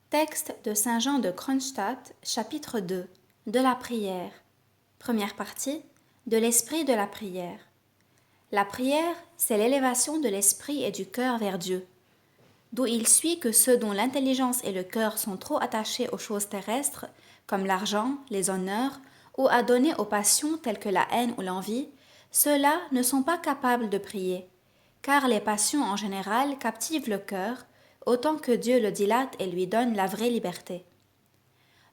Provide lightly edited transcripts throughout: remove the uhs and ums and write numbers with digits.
Texte de Saint Jean de Kronstadt, chapitre 2. De la prière. Première partie. De l'esprit de la prière. La prière, c'est l'élévation de l'esprit et du cœur vers Dieu. D'où il suit que ceux dont l'intelligence et le cœur sont trop attachés aux choses terrestres, comme l'argent, les honneurs, ou à donner aux passions telles que la haine ou l'envie, ceux-là ne sont pas capables de prier, car les passions en général captivent le cœur, autant que Dieu le dilate et lui donne la vraie liberté.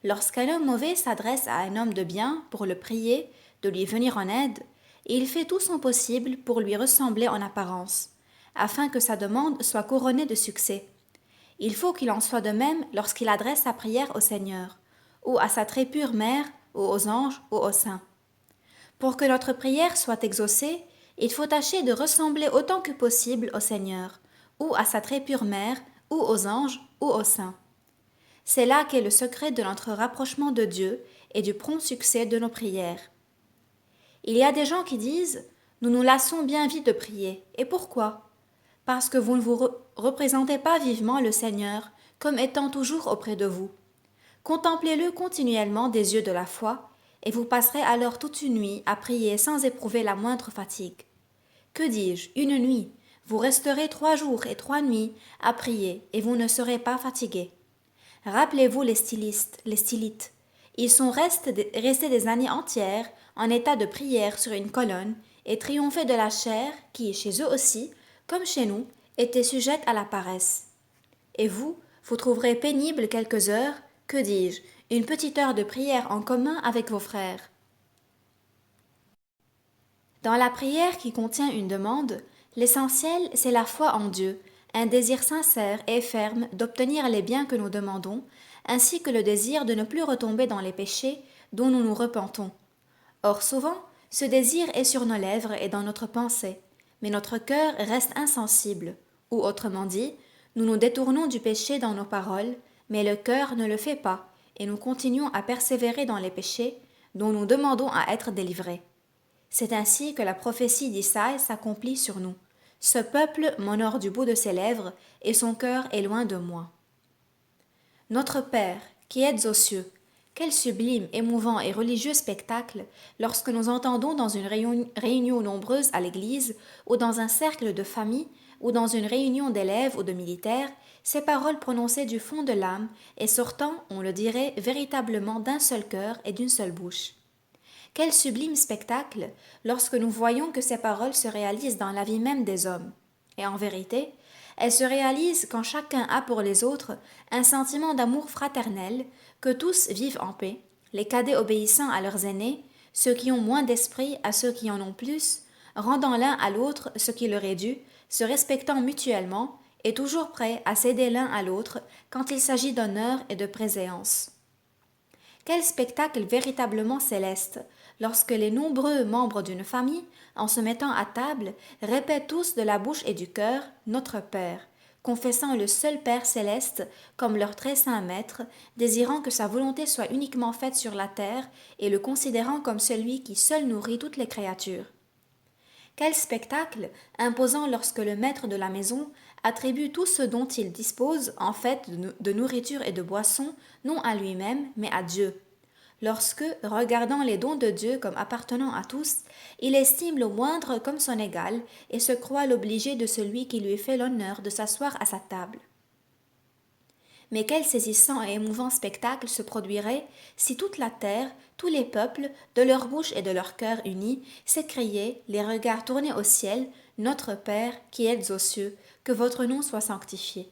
Lorsqu'un homme mauvais s'adresse à un homme de bien pour le prier de lui venir en aide, il fait tout son possible pour lui ressembler en apparence, afin que sa demande soit couronnée de succès. Il faut qu'il en soit de même lorsqu'il adresse sa prière au Seigneur, ou à sa très pure mère, ou aux anges, ou aux saints. Pour que notre prière soit exaucée, il faut tâcher de ressembler autant que possible au Seigneur, ou à sa très pure mère, ou aux anges, ou aux saints. C'est là qu'est le secret de notre rapprochement de Dieu et du prompt succès de nos prières. Il y a des gens qui disent « Nous nous lassons bien vite de prier. » Et pourquoi? Parce que vous ne vous représentez pas vivement le Seigneur comme étant toujours auprès de vous. Contemplez-le continuellement des yeux de la foi, et vous passerez alors toute une nuit à prier sans éprouver la moindre fatigue. Que dis-je, une nuit? Vous resterez 3 jours et 3 nuits à prier, et vous ne serez pas fatigués. Rappelez-vous les stylites. Ils sont restés des années entières en état de prière sur une colonne et triomphaient de la chair qui, chez eux aussi, comme chez nous, était sujette à la paresse. Et vous trouverez pénible quelques heures, que dis-je, une petite heure de prière en commun avec vos frères. Dans la prière qui contient une demande, l'essentiel, c'est la foi en Dieu, un désir sincère et ferme d'obtenir les biens que nous demandons, ainsi que le désir de ne plus retomber dans les péchés dont nous nous repentons. Or souvent, ce désir est sur nos lèvres et dans notre pensée, mais notre cœur reste insensible, ou autrement dit, nous nous détournons du péché dans nos paroles, mais le cœur ne le fait pas, et nous continuons à persévérer dans les péchés dont nous demandons à être délivrés. C'est ainsi que la prophétie d'Isaïe s'accomplit sur nous. Ce peuple m'honore du bout de ses lèvres, et son cœur est loin de moi. Notre Père, qui êtes aux cieux, quel sublime, émouvant et religieux spectacle lorsque nous entendons dans une réunion nombreuse à l'église, ou dans un cercle de famille, ou dans une réunion d'élèves ou de militaires, ces paroles prononcées du fond de l'âme et sortant, on le dirait, véritablement d'un seul cœur et d'une seule bouche. Quel sublime spectacle lorsque nous voyons que ces paroles se réalisent dans la vie même des hommes. Et en vérité, elles se réalisent quand chacun a pour les autres un sentiment d'amour fraternel, que tous vivent en paix, les cadets obéissant à leurs aînés, ceux qui ont moins d'esprit à ceux qui en ont plus, rendant l'un à l'autre ce qui leur est dû, se respectant mutuellement et toujours prêts à céder l'un à l'autre quand il s'agit d'honneur et de préséance. Quel spectacle véritablement céleste, lorsque les nombreux membres d'une famille, en se mettant à table, répètent tous de la bouche et du cœur Notre Père, confessant le seul Père céleste comme leur très saint Maître, désirant que sa volonté soit uniquement faite sur la terre et le considérant comme celui qui seul nourrit toutes les créatures. Quel spectacle imposant lorsque le maître de la maison attribue tout ce dont il dispose en fait de nourriture et de boisson, non à lui-même, mais à Dieu. Lorsque, regardant les dons de Dieu comme appartenant à tous, il estime le moindre comme son égal et se croit l'obligé de celui qui lui fait l'honneur de s'asseoir à sa table. Mais quel saisissant et émouvant spectacle se produirait si toute la terre, tous les peuples, de leur bouche et de leur cœur unis, s'écriaient, les regards tournés au ciel, Notre Père qui êtes aux cieux, que votre nom soit sanctifié.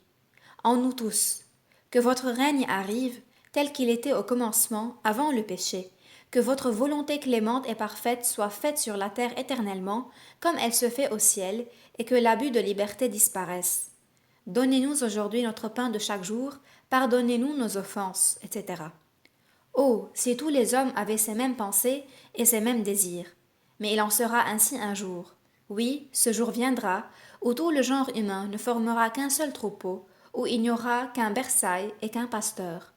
En nous tous, que votre règne arrive, tel qu'il était au commencement, avant le péché, que votre volonté clémente et parfaite soit faite sur la terre éternellement, comme elle se fait au ciel, et que l'abus de liberté disparaisse. Donnez-nous aujourd'hui notre pain de chaque jour, pardonnez-nous nos offenses, etc. Oh, si tous les hommes avaient ces mêmes pensées et ces mêmes désirs. Mais il en sera ainsi un jour. Oui, ce jour viendra, où tout le genre humain ne formera qu'un seul troupeau, où il n'y aura qu'un bercail et qu'un pasteur.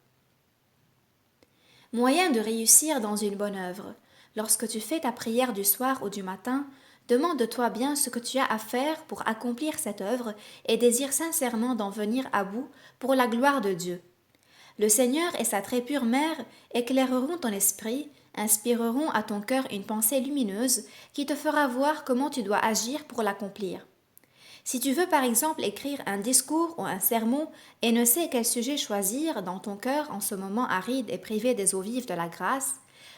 Moyen de réussir dans une bonne œuvre. Lorsque tu fais ta prière du soir ou du matin, demande-toi bien ce que tu as à faire pour accomplir cette œuvre et désire sincèrement d'en venir à bout pour la gloire de Dieu. Le Seigneur et sa très pure mère éclaireront ton esprit, inspireront à ton cœur une pensée lumineuse qui te fera voir comment tu dois agir pour l'accomplir. Si tu veux par exemple écrire un discours ou un sermon et ne sais quel sujet choisir dans ton cœur en ce moment aride et privé des eaux vives de la grâce,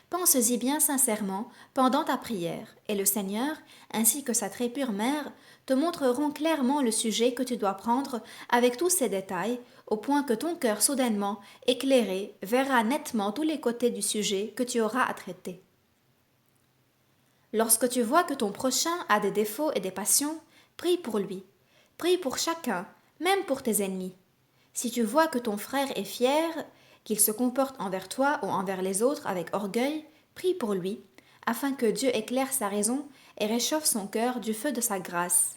pense-y bien sincèrement pendant ta prière, et le Seigneur, ainsi que sa très pure mère, te montreront clairement le sujet que tu dois prendre avec tous ses détails, au point que ton cœur soudainement, éclairé, verra nettement tous les côtés du sujet que tu auras à traiter. Lorsque tu vois que ton prochain a des défauts et des passions, prie pour lui. Prie pour chacun, même pour tes ennemis. Si tu vois que ton frère est fier, qu'il se comporte envers toi ou envers les autres avec orgueil, prie pour lui, afin que Dieu éclaire sa raison et réchauffe son cœur du feu de sa grâce.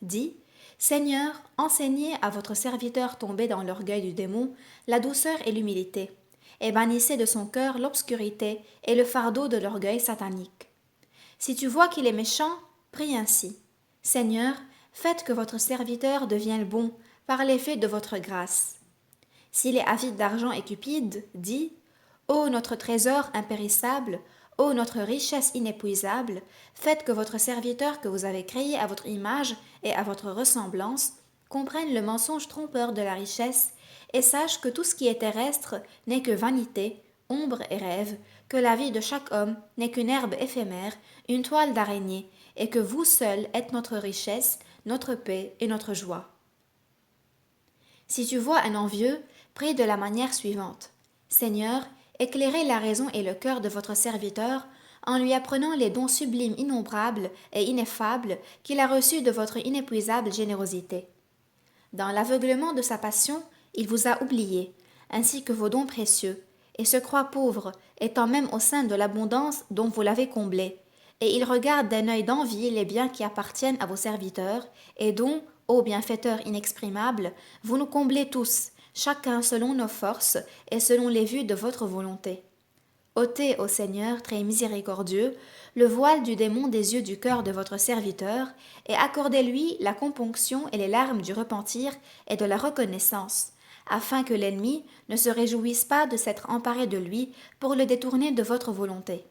Dis, Seigneur, enseignez à votre serviteur tombé dans l'orgueil du démon la douceur et l'humilité, et bannissez de son cœur l'obscurité et le fardeau de l'orgueil satanique. Si tu vois qu'il est méchant, prie ainsi. Seigneur, faites que votre serviteur devienne bon par l'effet de votre grâce. S'il est avide d'argent et cupide, dis, ô notre trésor impérissable, ô notre richesse inépuisable, faites que votre serviteur que vous avez créé à votre image et à votre ressemblance comprenne le mensonge trompeur de la richesse et sache que tout ce qui est terrestre n'est que vanité, ombre et rêve, que la vie de chaque homme n'est qu'une herbe éphémère, une toile d'araignée, et que vous seul êtes notre richesse, notre paix et notre joie. Si tu vois un envieux, prie de la manière suivante. Seigneur, éclairez la raison et le cœur de votre serviteur en lui apprenant les dons sublimes innombrables et ineffables qu'il a reçus de votre inépuisable générosité. Dans l'aveuglement de sa passion, il vous a oublié, ainsi que vos dons précieux, et se croit pauvre, étant même au sein de l'abondance dont vous l'avez comblé, et il regarde d'un œil d'envie les biens qui appartiennent à vos serviteurs, et dont, ô bienfaiteur inexprimable, vous nous comblez tous, chacun selon nos forces et selon les vues de votre volonté. Ôtez, ô Seigneur, très miséricordieux, le voile du démon des yeux du cœur de votre serviteur, et accordez-lui la componction et les larmes du repentir et de la reconnaissance, afin que l'ennemi ne se réjouisse pas de s'être emparé de lui pour le détourner de votre volonté.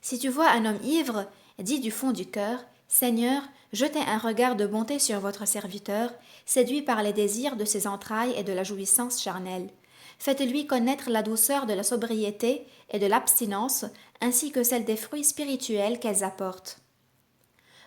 Si tu vois un homme ivre, dis du fond du cœur, Seigneur, jetez un regard de bonté sur votre serviteur, séduit par les désirs de ses entrailles et de la jouissance charnelle. Faites-lui connaître la douceur de la sobriété et de l'abstinence, ainsi que celle des fruits spirituels qu'elles apportent.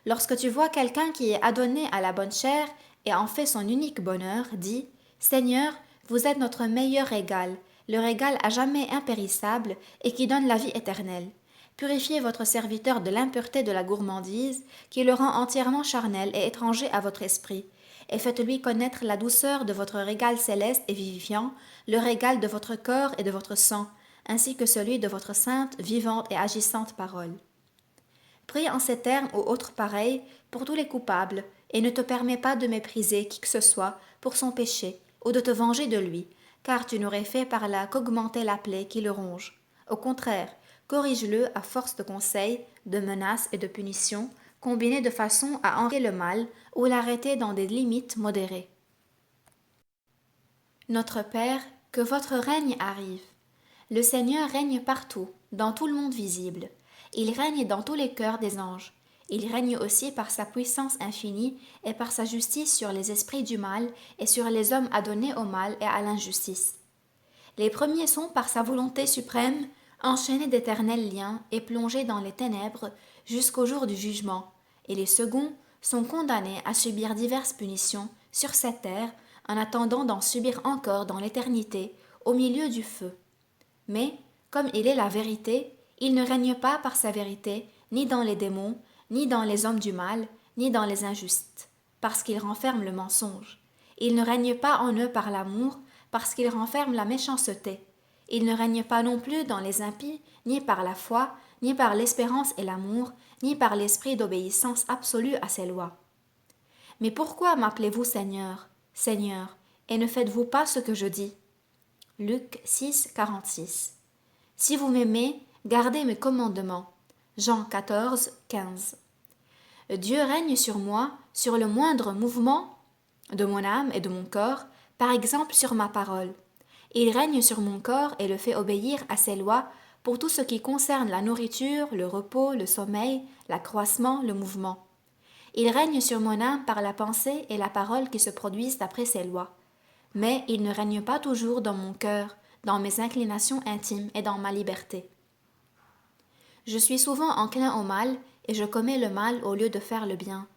Lorsque tu vois quelqu'un qui est adonné à la bonne chair et en fait son unique bonheur, dis, Seigneur, vous êtes notre meilleur régal, le régal à jamais impérissable et qui donne la vie éternelle. Purifiez votre serviteur de l'impureté de la gourmandise, qui le rend entièrement charnel et étranger à votre esprit, et faites-lui connaître la douceur de votre régal céleste et vivifiant, le régal de votre corps et de votre sang, ainsi que celui de votre sainte, vivante et agissante parole. Prie en ces termes ou autres pareils pour tous les coupables, et ne te permets pas de mépriser qui que ce soit pour son péché, ou de te venger de lui, car tu n'aurais fait par là qu'augmenter la plaie qui le ronge. Au contraire, corrige-le à force de conseils, de menaces et de punitions, combinées de façon à enrayer le mal ou l'arrêter dans des limites modérées. Notre Père, que votre règne arrive. Le Seigneur règne partout, dans tout le monde visible. Il règne dans tous les cœurs des anges. Il règne aussi par sa puissance infinie et par sa justice sur les esprits du mal et sur les hommes adonnés au mal et à l'injustice. Les premiers sont, par sa volonté suprême, enchaînés d'éternels liens et plongés dans les ténèbres jusqu'au jour du jugement, et les seconds sont condamnés à subir diverses punitions sur cette terre en attendant d'en subir encore dans l'éternité, au milieu du feu. Mais, comme il est la vérité, il ne règne pas par sa vérité, ni dans les démons, ni dans les hommes du mal, ni dans les injustes, parce qu'il renferme le mensonge. Il ne règne pas en eux par l'amour, parce qu'il renferme la méchanceté. Il ne règne pas non plus dans les impies, ni par la foi, ni par l'espérance et l'amour, ni par l'esprit d'obéissance absolue à ses lois. Mais pourquoi m'appelez-vous Seigneur, Seigneur, et ne faites-vous pas ce que je dis? Luc 6, 46. Si vous m'aimez, gardez mes commandements. Jean 14, 15. Dieu règne sur moi, sur le moindre mouvement de mon âme et de mon corps, par exemple sur ma parole. Il règne sur mon corps et le fait obéir à ses lois pour tout ce qui concerne la nourriture, le repos, le sommeil, l'accroissement, le mouvement. Il règne sur mon âme par la pensée et la parole qui se produisent d'après ses lois. Mais il ne règne pas toujours dans mon cœur, dans mes inclinations intimes et dans ma liberté. Je suis souvent enclin au mal et je commets le mal au lieu de faire le bien.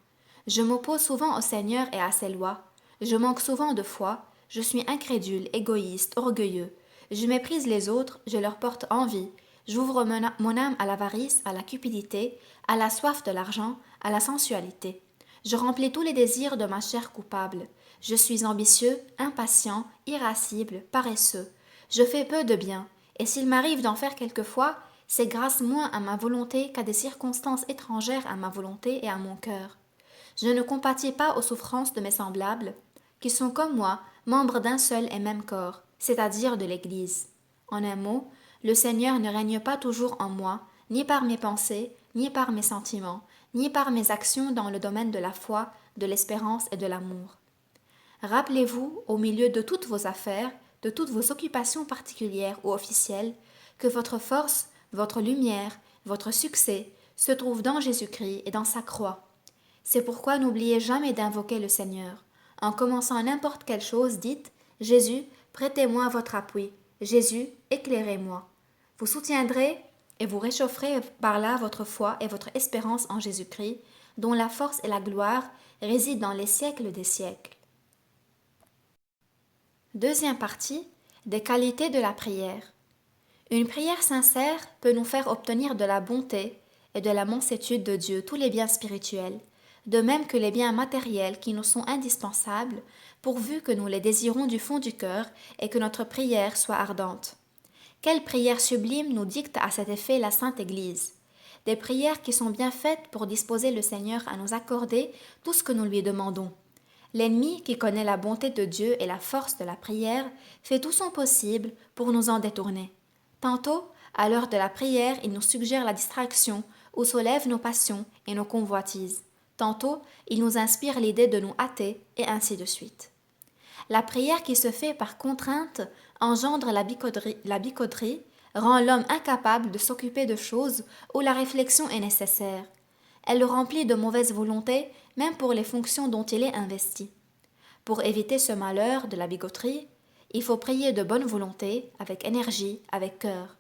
Je m'oppose souvent au Seigneur et à ses lois. Je manque souvent de foi. Je suis incrédule, égoïste, orgueilleux. Je méprise les autres, je leur porte envie. J'ouvre mon âme à l'avarice, à la cupidité, à la soif de l'argent, à la sensualité. Je remplis tous les désirs de ma chair coupable. Je suis ambitieux, impatient, irascible, paresseux. Je fais peu de bien, et s'il m'arrive d'en faire quelquefois, c'est grâce moins à ma volonté qu'à des circonstances étrangères à ma volonté et à mon cœur. Je ne compatis pas aux souffrances de mes semblables, qui sont comme moi, membres d'un seul et même corps, c'est-à-dire de l'Église. En un mot, le Seigneur ne règne pas toujours en moi, ni par mes pensées, ni par mes sentiments, ni par mes actions dans le domaine de la foi, de l'espérance et de l'amour. Rappelez-vous, au milieu de toutes vos affaires, de toutes vos occupations particulières ou officielles, que votre force, votre lumière, votre succès se trouvent dans Jésus-Christ et dans sa croix. C'est pourquoi n'oubliez jamais d'invoquer le Seigneur. En commençant n'importe quelle chose, dites « Jésus, prêtez-moi votre appui. Jésus, éclairez-moi. » Vous soutiendrez et vous réchaufferez par là votre foi et votre espérance en Jésus-Christ, dont la force et la gloire résident dans les siècles des siècles. Deuxième partie, des qualités de la prière. Une prière sincère peut nous faire obtenir de la bonté et de la mansuétude de Dieu tous les biens spirituels, de même que les biens matériels qui nous sont indispensables, pourvu que nous les désirons du fond du cœur et que notre prière soit ardente. Quelle prière sublime nous dicte à cet effet la Sainte Église? Des prières qui sont bien faites pour disposer le Seigneur à nous accorder tout ce que nous lui demandons. L'ennemi, qui connaît la bonté de Dieu et la force de la prière, fait tout son possible pour nous en détourner. Tantôt, à l'heure de la prière, il nous suggère la distraction ou soulève nos passions et nos convoitises. Tantôt, il nous inspire l'idée de nous hâter, et ainsi de suite. La prière qui se fait par contrainte engendre la bicauderie, rend l'homme incapable de s'occuper de choses où la réflexion est nécessaire. Elle le remplit de mauvaise volonté, même pour les fonctions dont il est investi. Pour éviter ce malheur de la bigoterie, il faut prier de bonne volonté, avec énergie, avec cœur.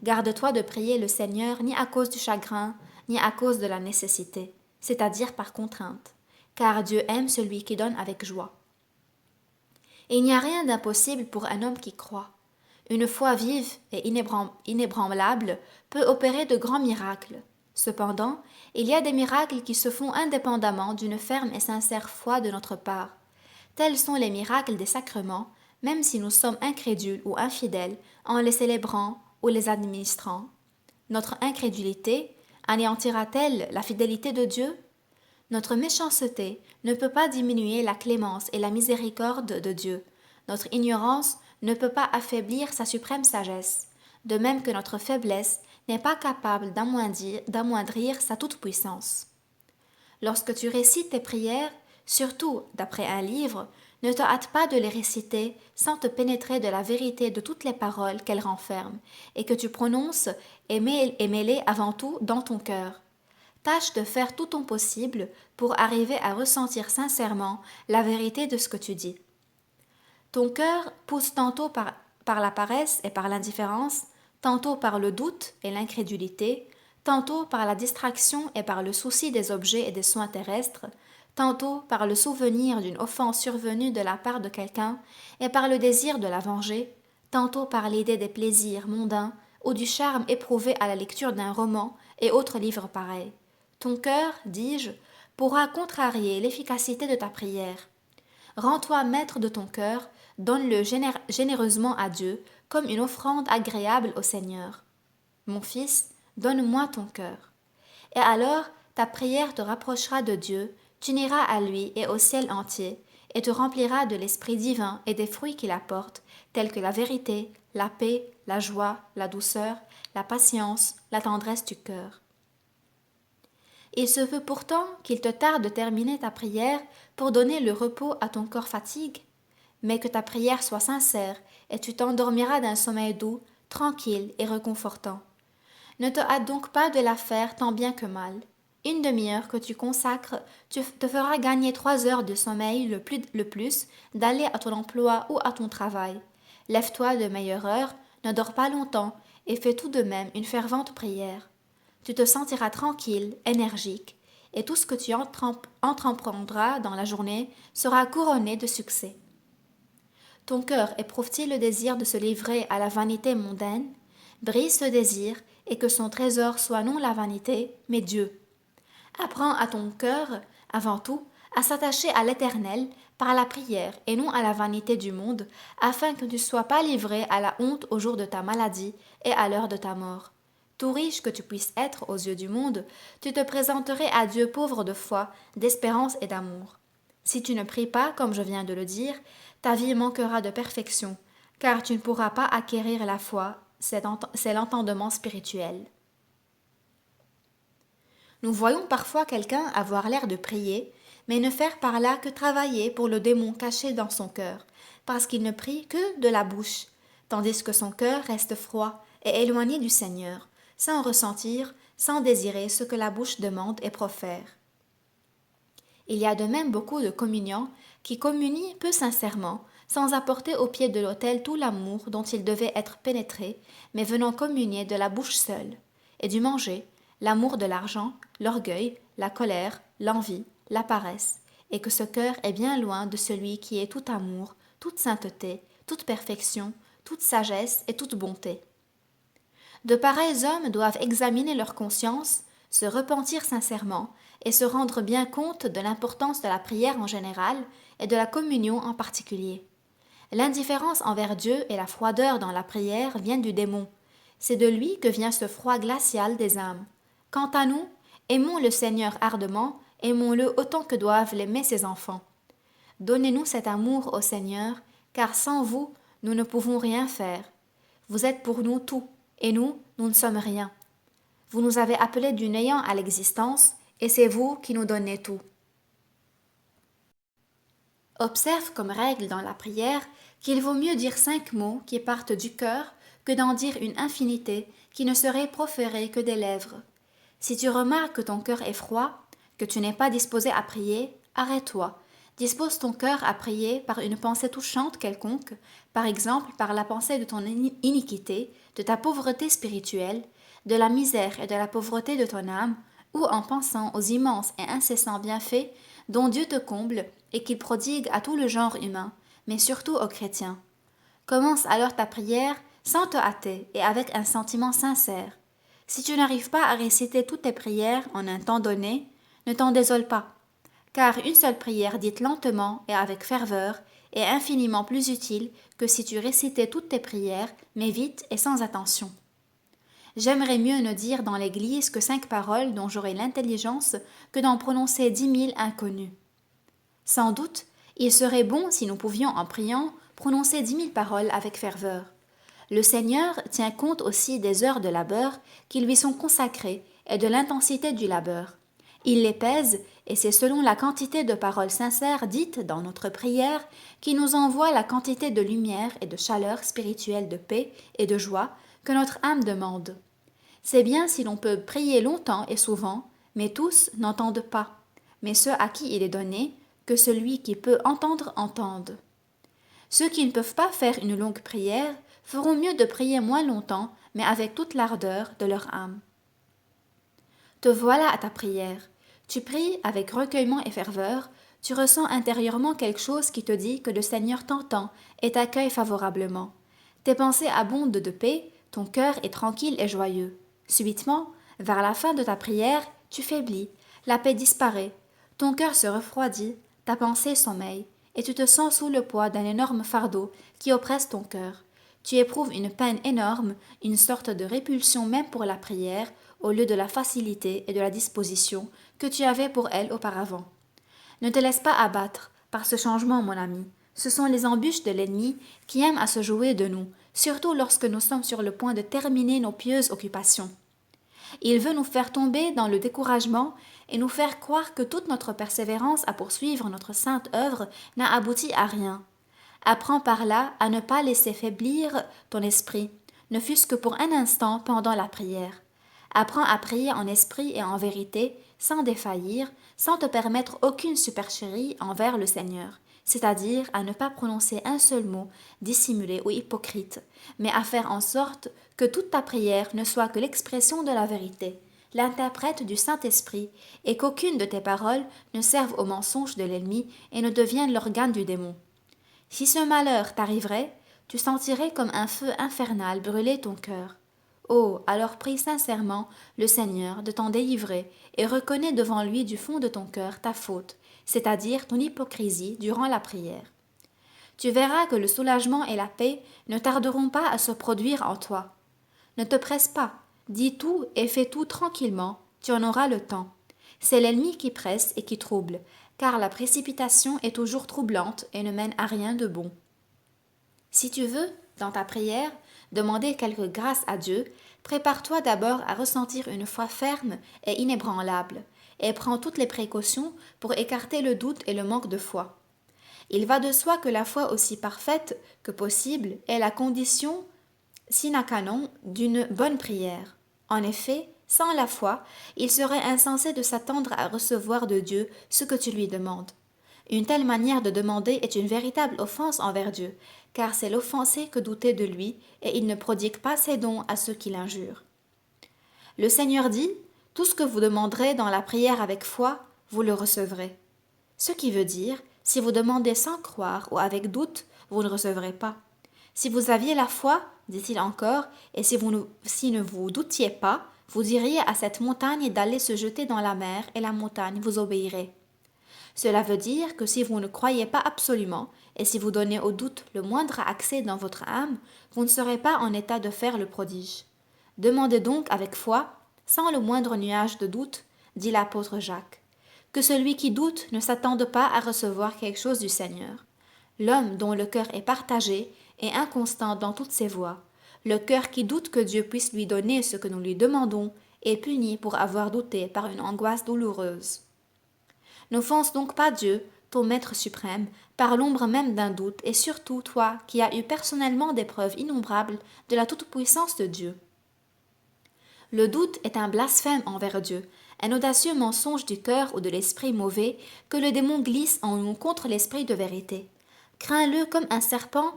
Garde-toi de prier le Seigneur ni à cause du chagrin, ni à cause de la nécessité, c'est-à-dire par contrainte, car Dieu aime celui qui donne avec joie. Il n'y a rien d'impossible pour un homme qui croit. Une foi vive et inébranlable peut opérer de grands miracles. Cependant, il y a des miracles qui se font indépendamment d'une ferme et sincère foi de notre part. Tels sont les miracles des sacrements, même si nous sommes incrédules ou infidèles en les célébrant ou les administrant. Notre incrédulité anéantira-t-elle la fidélité de Dieu? Notre méchanceté ne peut pas diminuer la clémence et la miséricorde de Dieu. Notre ignorance ne peut pas affaiblir sa suprême sagesse, de même que notre faiblesse n'est pas capable d'amoindrir sa toute-puissance. Lorsque tu récites tes prières, surtout d'après un livre, ne te hâte pas de les réciter sans te pénétrer de la vérité de toutes les paroles qu'elles renferment, et que tu prononces et mets-les avant tout dans ton cœur. Tâche de faire tout ton possible pour arriver à ressentir sincèrement la vérité de ce que tu dis. Ton cœur pousse tantôt par la paresse et par l'indifférence, tantôt par le doute et l'incrédulité, tantôt par la distraction et par le souci des objets et des soins terrestres, tantôt par le souvenir d'une offense survenue de la part de quelqu'un et par le désir de la venger, tantôt par l'idée des plaisirs mondains ou du charme éprouvé à la lecture d'un roman et autres livres pareils. Ton cœur, dis-je, pourra contrarier l'efficacité de ta prière. Rends-toi maître de ton cœur, donne-le généreusement à Dieu comme une offrande agréable au Seigneur. Mon fils, donne-moi ton cœur. Et alors ta prière te rapprochera de Dieu, tu n'iras à lui et au ciel entier, et te remplira de l'Esprit divin et des fruits qu'il apporte, tels que la vérité, la paix, la joie, la douceur, la patience, la tendresse du cœur. Il se peut pourtant qu'il te tarde de terminer ta prière pour donner le repos à ton corps fatigue, mais que ta prière soit sincère, et tu t'endormiras d'un sommeil doux, tranquille et réconfortant. Ne te hâte donc pas de la faire tant bien que mal. Une demi-heure que tu consacres te fera gagner 3 heures de sommeil le plus d'aller à ton emploi ou à ton travail. Lève-toi de meilleure heure, ne dors pas longtemps et fais tout de même une fervente prière. Tu te sentiras tranquille, énergique, et tout ce que tu entreprendras dans la journée sera couronné de succès. Ton cœur éprouve-t-il le désir de se livrer à la vanité mondaine? Brise ce désir et que son trésor soit non la vanité, mais Dieu. Apprends à ton cœur, avant tout, à s'attacher à l'Éternel par la prière et non à la vanité du monde, afin que tu ne sois pas livré à la honte au jour de ta maladie et à l'heure de ta mort. Tout riche que tu puisses être aux yeux du monde, tu te présenterais à Dieu pauvre de foi, d'espérance et d'amour. Si tu ne pries pas, comme je viens de le dire, ta vie manquera de perfection, car tu ne pourras pas acquérir la foi, c'est l'entendement spirituel. Nous voyons parfois quelqu'un avoir l'air de prier, mais ne faire par là que travailler pour le démon caché dans son cœur, parce qu'il ne prie que de la bouche, tandis que son cœur reste froid et éloigné du Seigneur, sans ressentir, sans désirer ce que la bouche demande et profère. Il y a de même beaucoup de communiants qui communient peu sincèrement, sans apporter au pied de l'autel tout l'amour dont ils devaient être pénétrés, mais venant communier de la bouche seule, et du manger, l'amour de l'argent, l'orgueil, la colère, l'envie, la paresse, et que ce cœur est bien loin de celui qui est tout amour, toute sainteté, toute perfection, toute sagesse et toute bonté. De pareils hommes doivent examiner leur conscience, se repentir sincèrement et se rendre bien compte de l'importance de la prière en général et de la communion en particulier. L'indifférence envers Dieu et la froideur dans la prière viennent du démon. C'est de lui que vient ce froid glacial des âmes. Quant à nous, aimons le Seigneur ardemment, aimons-le autant que doivent l'aimer ses enfants. Donnez-nous cet amour au Seigneur, car sans vous, nous ne pouvons rien faire. Vous êtes pour nous tout, et nous ne sommes rien. Vous nous avez appelés du néant à l'existence, et c'est vous qui nous donnez tout. Observe comme règle dans la prière qu'il vaut mieux dire 5 mots qui partent du cœur que d'en dire une infinité qui ne serait proférée que des lèvres. Si tu remarques que ton cœur est froid, que tu n'es pas disposé à prier, arrête-toi. Dispose ton cœur à prier par une pensée touchante quelconque, par exemple par la pensée de ton iniquité, de ta pauvreté spirituelle, de la misère et de la pauvreté de ton âme, ou en pensant aux immenses et incessants bienfaits dont Dieu te comble et qu'il prodigue à tout le genre humain, mais surtout aux chrétiens. Commence alors ta prière sans te hâter et avec un sentiment sincère. Si tu n'arrives pas à réciter toutes tes prières en un temps donné, ne t'en désole pas, car une seule prière dite lentement et avec ferveur est infiniment plus utile que si tu récitais toutes tes prières, mais vite et sans attention. J'aimerais mieux ne dire dans l'Église que 5 paroles dont j'aurai l'intelligence que d'en prononcer 10 000 inconnues. Sans doute, il serait bon si nous pouvions, en priant, prononcer 10 000 paroles avec ferveur. Le Seigneur tient compte aussi des heures de labeur qui lui sont consacrées et de l'intensité du labeur. Il les pèse, et c'est selon la quantité de paroles sincères dites dans notre prière qu'il nous envoie la quantité de lumière et de chaleur spirituelle de paix et de joie que notre âme demande. C'est bien si l'on peut prier longtemps et souvent, mais tous n'entendent pas, mais ceux à qui il est donné, que celui qui peut entendre entende. Ceux qui ne peuvent pas faire une longue prière feront mieux de prier moins longtemps, mais avec toute l'ardeur de leur âme. Te voilà à ta prière. Tu pries avec recueillement et ferveur, tu ressens intérieurement quelque chose qui te dit que le Seigneur t'entend et t'accueille favorablement. Tes pensées abondent de paix, ton cœur est tranquille et joyeux. Subitement, vers la fin de ta prière, tu faiblis, la paix disparaît, ton cœur se refroidit, ta pensée sommeille, et tu te sens sous le poids d'un énorme fardeau qui oppresse ton cœur. Tu éprouves une peine énorme, une sorte de répulsion même pour la prière, au lieu de la facilité et de la disposition que tu avais pour elle auparavant. Ne te laisse pas abattre par ce changement, mon ami. Ce sont les embûches de l'ennemi qui aime à se jouer de nous, surtout lorsque nous sommes sur le point de terminer nos pieuses occupations. Il veut nous faire tomber dans le découragement et nous faire croire que toute notre persévérance à poursuivre notre sainte œuvre n'a abouti à rien. Apprends par là à ne pas laisser faiblir ton esprit, ne fût-ce que pour un instant pendant la prière. Apprends à prier en esprit et en vérité, sans défaillir, sans te permettre aucune supercherie envers le Seigneur, c'est-à-dire à ne pas prononcer un seul mot dissimulé ou hypocrite, mais à faire en sorte que toute ta prière ne soit que l'expression de la vérité, l'interprète du Saint-Esprit, et qu'aucune de tes paroles ne serve au mensonge de l'ennemi et ne devienne l'organe du démon. Si ce malheur t'arriverait, tu sentirais comme un feu infernal brûler ton cœur. Oh, alors prie sincèrement le Seigneur de t'en délivrer et reconnais devant lui du fond de ton cœur ta faute, c'est-à-dire ton hypocrisie durant la prière. Tu verras que le soulagement et la paix ne tarderont pas à se produire en toi. Ne te presse pas, dis tout et fais tout tranquillement, tu en auras le temps. C'est l'ennemi qui presse et qui trouble, car la précipitation est toujours troublante et ne mène à rien de bon. Si tu veux, dans ta prière, demander quelque grâce à Dieu, prépare-toi d'abord à ressentir une foi ferme et inébranlable, et prends toutes les précautions pour écarter le doute et le manque de foi. Il va de soi que la foi aussi parfaite que possible est la condition sine qua non d'une bonne prière. En effet, sans la foi, il serait insensé de s'attendre à recevoir de Dieu ce que tu lui demandes. Une telle manière de demander est une véritable offense envers Dieu, car c'est l'offenser que douter de lui, et il ne prodigue pas ses dons à ceux qui l'injurent. Le Seigneur dit, « Tout ce que vous demanderez dans la prière avec foi, vous le recevrez. » Ce qui veut dire, si vous demandez sans croire ou avec doute, vous ne recevrez pas. Si vous aviez la foi, dit-il encore, et si ne vous doutiez pas, vous diriez à cette montagne d'aller se jeter dans la mer, et la montagne vous obéirait. Cela veut dire que si vous ne croyez pas absolument, et si vous donnez au doute le moindre accès dans votre âme, vous ne serez pas en état de faire le prodige. Demandez donc avec foi, sans le moindre nuage de doute, dit l'apôtre Jacques. Que celui qui doute ne s'attende pas à recevoir quelque chose du Seigneur. L'homme dont le cœur est partagé est inconstant dans toutes ses voies. Le cœur qui doute que Dieu puisse lui donner ce que nous lui demandons est puni pour avoir douté par une angoisse douloureuse. N'offense donc pas Dieu, ton Maître suprême, par l'ombre même d'un doute, et surtout toi qui as eu personnellement des preuves innombrables de la toute-puissance de Dieu. Le doute est un blasphème envers Dieu, un audacieux mensonge du cœur ou de l'esprit mauvais que le démon glisse en nous contre l'esprit de vérité. Crains-le comme un serpent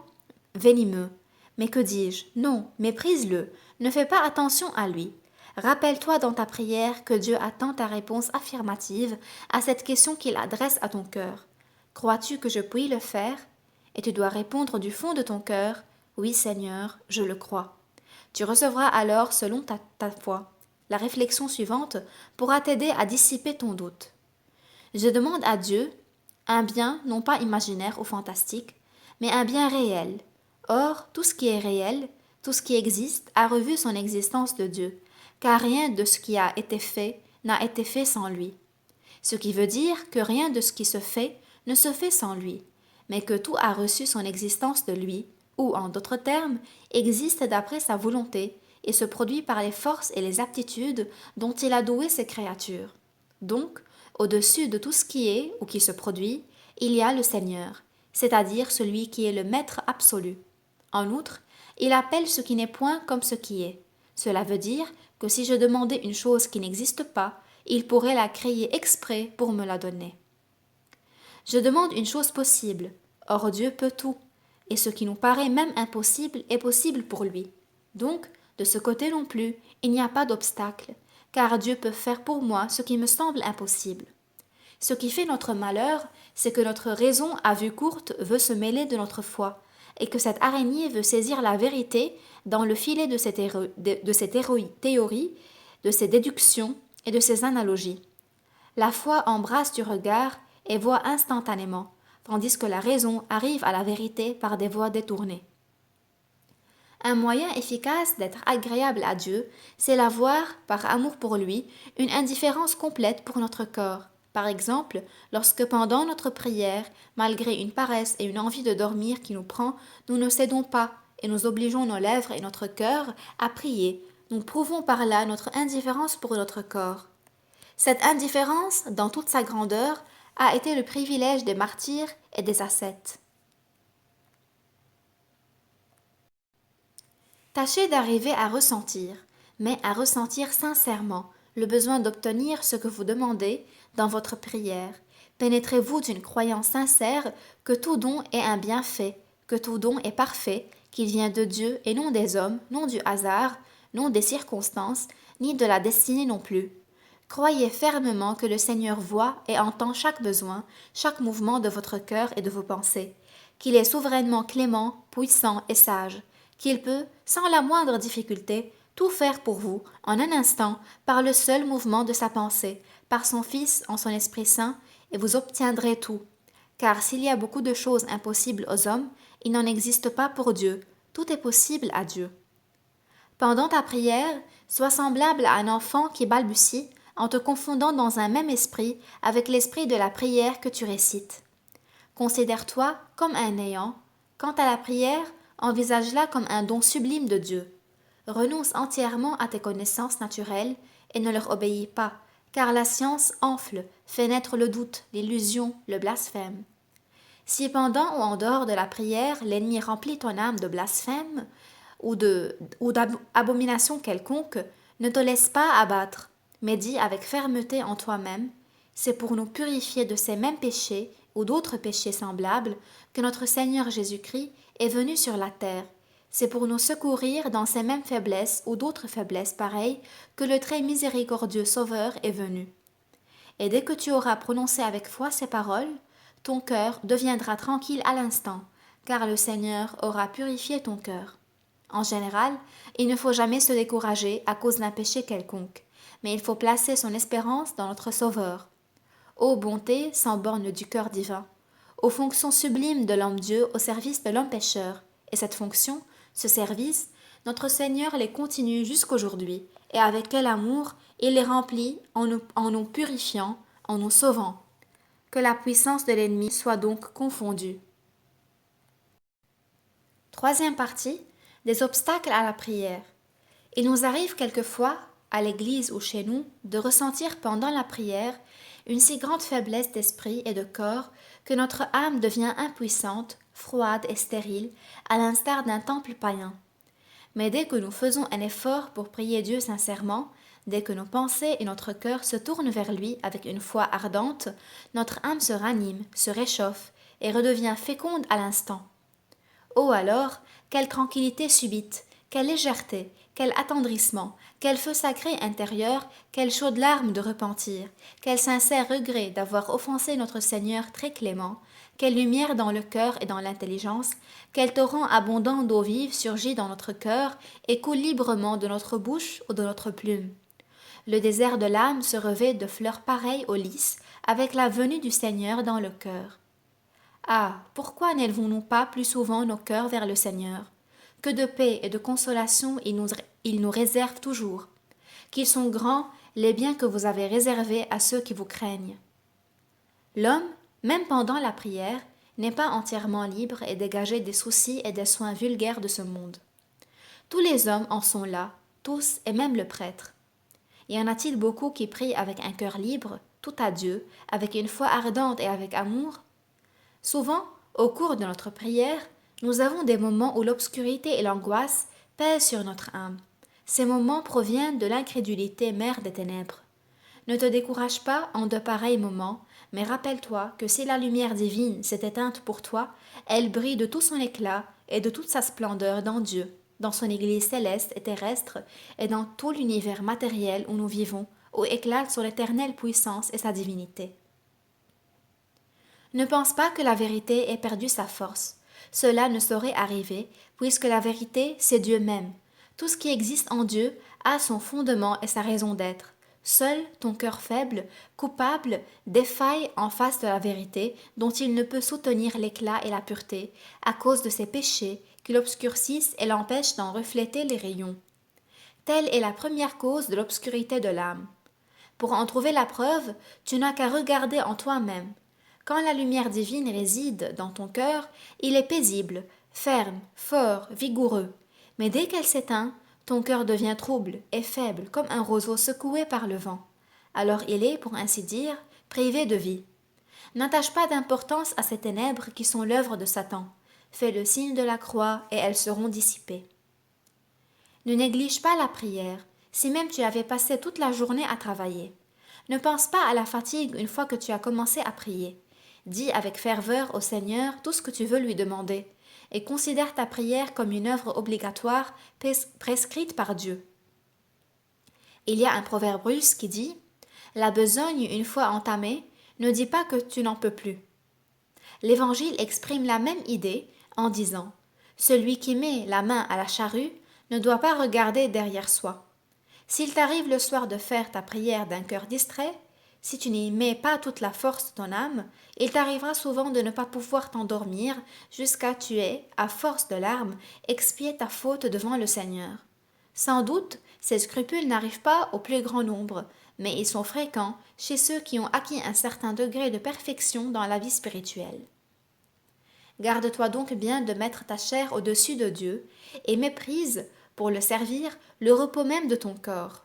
venimeux. Mais que dis-je? Non, méprise-le, ne fais pas attention à lui. Rappelle-toi dans ta prière que Dieu attend ta réponse affirmative à cette question qu'il adresse à ton cœur. Crois-tu que je puis le faire? Et tu dois répondre du fond de ton cœur, oui Seigneur, je le crois. Tu recevras alors selon ta foi. La réflexion suivante pourra t'aider à dissiper ton doute. Je demande à Dieu un bien non pas imaginaire ou fantastique, mais un bien réel. Or, tout ce qui est réel, tout ce qui existe, a revu son existence de Dieu, car rien de ce qui a été fait n'a été fait sans lui. Ce qui veut dire que rien de ce qui se fait ne se fait sans lui, mais que tout a reçu son existence de lui, ou, en d'autres termes, existe d'après sa volonté et se produit par les forces et les aptitudes dont il a doué ses créatures. Donc, au-dessus de tout ce qui est ou qui se produit, il y a le Seigneur, c'est-à-dire celui qui est le Maître absolu. En outre, il appelle ce qui n'est point comme ce qui est. Cela veut dire que si je demandais une chose qui n'existe pas, il pourrait la créer exprès pour me la donner. Je demande une chose possible, or Dieu peut tout, et ce qui nous paraît même impossible est possible pour lui. Donc, de ce côté non plus, il n'y a pas d'obstacle, car Dieu peut faire pour moi ce qui me semble impossible. Ce qui fait notre malheur, c'est que notre raison à vue courte veut se mêler de notre foi, et que cette araignée veut saisir la vérité dans le filet de ses théories, de ses déductions et de ses analogies. La foi embrasse du regard et voit instantanément, tandis que la raison arrive à la vérité par des voies détournées. Un moyen efficace d'être agréable à Dieu, c'est l'avoir, par amour pour lui, une indifférence complète pour notre corps. Par exemple, lorsque pendant notre prière, malgré une paresse et une envie de dormir qui nous prend, nous ne cédons pas et nous obligeons nos lèvres et notre cœur à prier, nous prouvons par là notre indifférence pour notre corps. Cette indifférence, dans toute sa grandeur, a été le privilège des martyrs et des ascètes. Tâchez d'arriver à ressentir, mais à ressentir sincèrement le besoin d'obtenir ce que vous demandez dans votre prière. Pénétrez-vous d'une croyance sincère que tout don est un bienfait, que tout don est parfait, qu'il vient de Dieu et non des hommes, non du hasard, non des circonstances, ni de la destinée non plus. Croyez fermement que le Seigneur voit et entend chaque besoin, chaque mouvement de votre cœur et de vos pensées, qu'il est souverainement clément, puissant et sage, qu'il peut, sans la moindre difficulté, tout faire pour vous, en un instant, par le seul mouvement de sa pensée, par son Fils en son Esprit Saint, et vous obtiendrez tout. Car s'il y a beaucoup de choses impossibles aux hommes, il n'en existe pas pour Dieu. Tout est possible à Dieu. Pendant ta prière, sois semblable à un enfant qui balbutie en te confondant dans un même esprit avec l'esprit de la prière que tu récites. Considère-toi comme un néant. Quant à la prière, envisage-la comme un don sublime de Dieu. Renonce entièrement à tes connaissances naturelles et ne leur obéis pas, car la science enfle, fait naître le doute, l'illusion, le blasphème. Si pendant ou en dehors de la prière, l'ennemi remplit ton âme de blasphème ou d'abomination quelconque, ne te laisse pas abattre, mais dis avec fermeté en toi-même, c'est pour nous purifier de ces mêmes péchés ou d'autres péchés semblables que notre Seigneur Jésus-Christ est venu sur la terre. C'est pour nous secourir dans ces mêmes faiblesses ou d'autres faiblesses pareilles que le très miséricordieux Sauveur est venu. Et dès que tu auras prononcé avec foi ces paroles, ton cœur deviendra tranquille à l'instant, car le Seigneur aura purifié ton cœur. En général, il ne faut jamais se décourager à cause d'un péché quelconque, mais il faut placer son espérance dans notre Sauveur. Ô bonté sans borne du cœur divin, aux fonctions sublimes de l'homme-dieu au service de l'homme pécheur, et cette fonction, ce service, notre Seigneur les continue jusqu'aujourd'hui, et avec quel amour il les remplit en nous purifiant, en nous sauvant. Que la puissance de l'ennemi soit donc confondue. Troisième partie, des obstacles à la prière. Il nous arrive quelquefois, à l'église ou chez nous, de ressentir pendant la prière une si grande faiblesse d'esprit et de corps que notre âme devient impuissante, froide et stérile, à l'instar d'un temple païen. Mais dès que nous faisons un effort pour prier Dieu sincèrement, dès que nos pensées et notre cœur se tournent vers lui avec une foi ardente, notre âme se ranime, se réchauffe et redevient féconde à l'instant. Oh alors, quelle tranquillité subite, quelle légèreté, quel attendrissement, quel feu sacré intérieur, quelle chaude larme de repentir, quel sincère regret d'avoir offensé notre Seigneur très clément, quelle lumière dans le cœur et dans l'intelligence, quel torrent abondant d'eau vive surgit dans notre cœur et coule librement de notre bouche ou de notre plume. Le désert de l'âme se revêt de fleurs pareilles aux lys avec la venue du Seigneur dans le cœur. Ah, pourquoi n'élevons-nous pas plus souvent nos cœurs vers le Seigneur? Que de paix et de consolation il nous réserve toujours. Qu'ils sont grands les biens que vous avez réservés à ceux qui vous craignent. L'homme, même pendant la prière, n'est pas entièrement libre et dégagé des soucis et des soins vulgaires de ce monde. Tous les hommes en sont là, tous et même le prêtre. Y en a-t-il beaucoup qui prient avec un cœur libre, tout à Dieu, avec une foi ardente et avec amour? Souvent, au cours de notre prière, nous avons des moments où l'obscurité et l'angoisse pèsent sur notre âme. Ces moments proviennent de l'incrédulité mère des ténèbres. Ne te décourage pas en de pareils moments, mais rappelle-toi que si la lumière divine s'est éteinte pour toi, elle brille de tout son éclat et de toute sa splendeur dans Dieu, dans son Église céleste et terrestre, et dans tout l'univers matériel où nous vivons, où éclate son éternelle puissance et sa divinité. Ne pense pas que la vérité ait perdu sa force. Cela ne saurait arriver, puisque la vérité, c'est Dieu même. Tout ce qui existe en Dieu a son fondement et sa raison d'être. Seul ton cœur faible, coupable, défaille en face de la vérité dont il ne peut soutenir l'éclat et la pureté, à cause de ses péchés qui l'obscurcissent et l'empêchent d'en refléter les rayons. Telle est la première cause de l'obscurité de l'âme. Pour en trouver la preuve, tu n'as qu'à regarder en toi-même. Quand la lumière divine réside dans ton cœur, il est paisible, ferme, fort, vigoureux. Mais dès qu'elle s'éteint, ton cœur devient trouble et faible comme un roseau secoué par le vent. Alors il est, pour ainsi dire, privé de vie. N'attache pas d'importance à ces ténèbres qui sont l'œuvre de Satan. Fais le signe de la croix et elles seront dissipées. Ne néglige pas la prière, si même tu avais passé toute la journée à travailler. Ne pense pas à la fatigue une fois que tu as commencé à prier. Dis avec ferveur au Seigneur tout ce que tu veux lui demander, et considère ta prière comme une œuvre obligatoire prescrite par Dieu. Il y a un proverbe russe qui dit « La besogne, une fois entamée, ne dit pas que tu n'en peux plus ». L'Évangile exprime la même idée en disant « Celui qui met la main à la charrue ne doit pas regarder derrière soi ». S'il t'arrive le soir de faire ta prière d'un cœur distrait, si tu n'y mets pas toute la force de ton âme, il t'arrivera souvent de ne pas pouvoir t'endormir jusqu'à tu aies, à force de larmes, expié ta faute devant le Seigneur. Sans doute, ces scrupules n'arrivent pas au plus grand nombre, mais ils sont fréquents chez ceux qui ont acquis un certain degré de perfection dans la vie spirituelle. Garde-toi donc bien de mettre ta chair au-dessus de Dieu et méprise, pour le servir, le repos même de ton corps.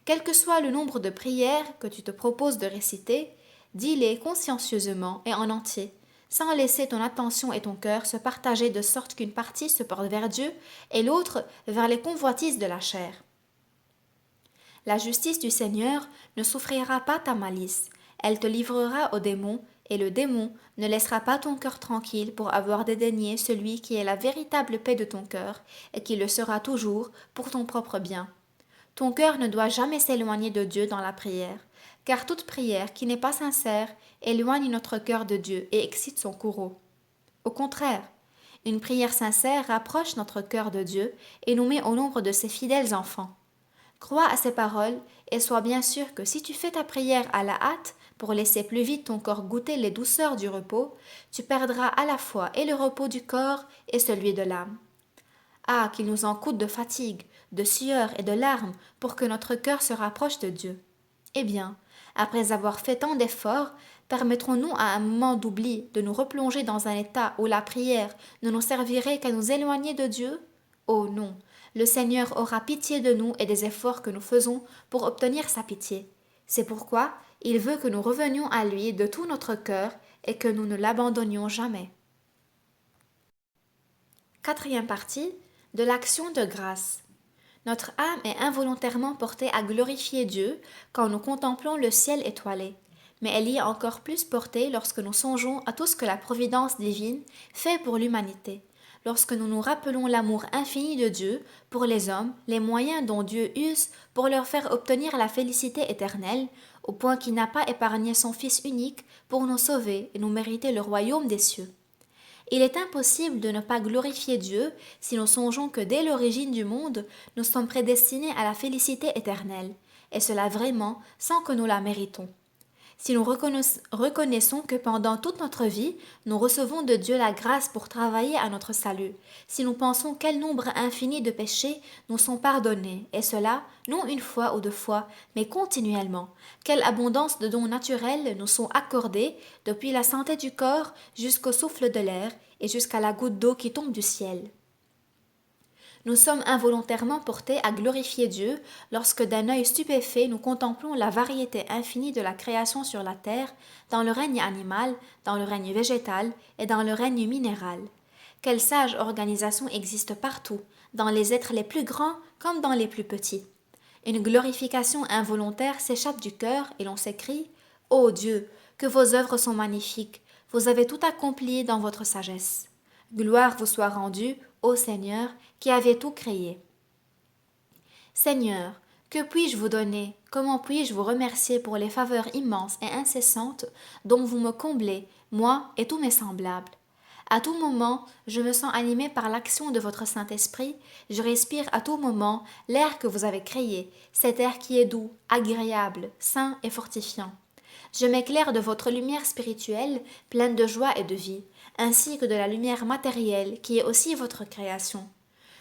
Quel que soit le nombre de prières que tu te proposes de réciter, dis-les consciencieusement et en entier, sans laisser ton attention et ton cœur se partager de sorte qu'une partie se porte vers Dieu et l'autre vers les convoitises de la chair. La justice du Seigneur ne souffrira pas ta malice, elle te livrera au démon, et le démon ne laissera pas ton cœur tranquille pour avoir dédaigné celui qui est la véritable paix de ton cœur, et qui le sera toujours pour ton propre bien. Ton cœur ne doit jamais s'éloigner de Dieu dans la prière, car toute prière qui n'est pas sincère éloigne notre cœur de Dieu et excite son courroux. Au contraire, une prière sincère rapproche notre cœur de Dieu et nous met au nombre de ses fidèles enfants. Crois à ces paroles et sois bien sûr que si tu fais ta prière à la hâte pour laisser plus vite ton corps goûter les douceurs du repos, tu perdras à la fois et le repos du corps et celui de l'âme. Ah, qu'il nous en coûte de fatigue, de sueur et de larmes pour que notre cœur se rapproche de Dieu. Eh bien, après avoir fait tant d'efforts, permettrons-nous à un moment d'oubli de nous replonger dans un état où la prière ne nous servirait qu'à nous éloigner de Dieu? Oh non, le Seigneur aura pitié de nous et des efforts que nous faisons pour obtenir sa pitié. C'est pourquoi il veut que nous revenions à lui de tout notre cœur et que nous ne l'abandonnions jamais. Quatrième partie de l'action de grâce. Notre âme est involontairement portée à glorifier Dieu quand nous contemplons le ciel étoilé, mais elle y est encore plus portée lorsque nous songeons à tout ce que la providence divine fait pour l'humanité, lorsque nous nous rappelons l'amour infini de Dieu pour les hommes, les moyens dont Dieu use pour leur faire obtenir la félicité éternelle, au point qu'il n'a pas épargné son Fils unique pour nous sauver et nous mériter le royaume des cieux. Il est impossible de ne pas glorifier Dieu si nous songeons que dès l'origine du monde, nous sommes prédestinés à la félicité éternelle, et cela vraiment sans que nous la méritons. Si nous reconnaissons que pendant toute notre vie, nous recevons de Dieu la grâce pour travailler à notre salut, si nous pensons quel nombre infini de péchés nous sont pardonnés, et cela, non une fois ou deux fois, mais continuellement, quelle abondance de dons naturels nous sont accordés, depuis la santé du corps jusqu'au souffle de l'air et jusqu'à la goutte d'eau qui tombe du ciel. Nous sommes involontairement portés à glorifier Dieu lorsque d'un œil stupéfait nous contemplons la variété infinie de la création sur la terre, dans le règne animal, dans le règne végétal et dans le règne minéral. Quelle sage organisation existe partout, dans les êtres les plus grands comme dans les plus petits. Une glorification involontaire s'échappe du cœur et l'on s'écrie « Ô Dieu, que vos œuvres sont magnifiques, vous avez tout accompli dans votre sagesse. Gloire vous soit rendue, ô Seigneur, qui avez tout créé. Seigneur, que puis-je vous donner? Comment puis-je vous remercier pour les faveurs immenses et incessantes dont vous me comblez, moi et tous mes semblables? À tout moment, je me sens animé par l'action de votre Saint-Esprit, je respire à tout moment l'air que vous avez créé, cet air qui est doux, agréable, sain et fortifiant. Je m'éclaire de votre lumière spirituelle, pleine de joie et de vie, ainsi que de la lumière matérielle qui est aussi votre création.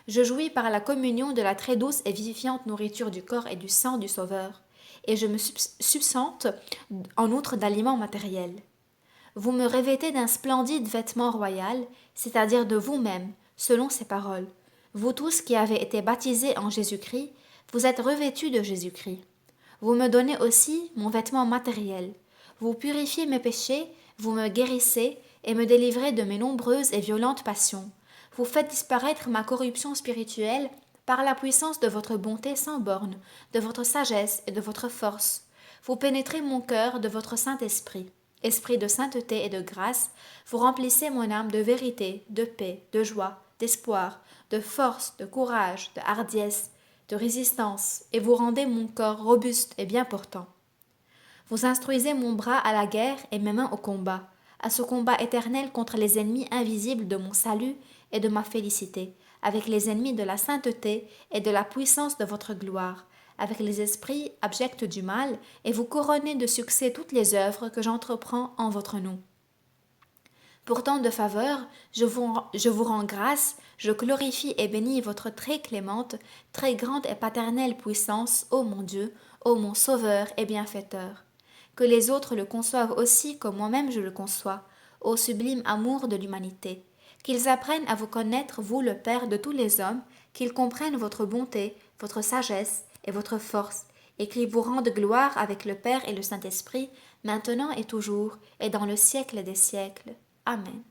Je jouis par la communion de la très douce et vivifiante nourriture du corps et du sang du Sauveur, et je me subsente en outre d'aliments matériels. Vous me revêtez d'un splendide vêtement royal, c'est-à-dire de vous-même, selon ces paroles. Vous tous qui avez été baptisés en Jésus-Christ, vous êtes revêtus de Jésus-Christ. Vous me donnez aussi mon vêtement matériel. Vous purifiez mes péchés, vous me guérissez et me délivrez de mes nombreuses et violentes passions. Vous faites disparaître ma corruption spirituelle par la puissance de votre bonté sans borne, de votre sagesse et de votre force. Vous pénétrez mon cœur de votre Saint-Esprit. Esprit de sainteté et de grâce, vous remplissez mon âme de vérité, de paix, de joie, d'espoir, de force, de courage, de hardiesse, de résistance, et vous rendez mon corps robuste et bien portant. Vous instruisez mon bras à la guerre et mes mains au combat, à ce combat éternel contre les ennemis invisibles de mon salut et de ma félicité, avec les ennemis de la sainteté et de la puissance de votre gloire, avec les esprits abjects du mal, et vous couronnez de succès toutes les œuvres que j'entreprends en votre nom. Pour tant de faveurs, je vous rends grâce, je glorifie et bénis votre très clémente, très grande et paternelle puissance, ô mon Dieu, ô mon Sauveur et bienfaiteur. Que les autres le conçoivent aussi comme moi-même je le conçois, ô sublime amour de l'humanité. Qu'ils apprennent à vous connaître, vous le Père de tous les hommes, qu'ils comprennent votre bonté, votre sagesse et votre force, et qu'ils vous rendent gloire avec le Père et le Saint-Esprit, maintenant et toujours, et dans le siècle des siècles. Amen.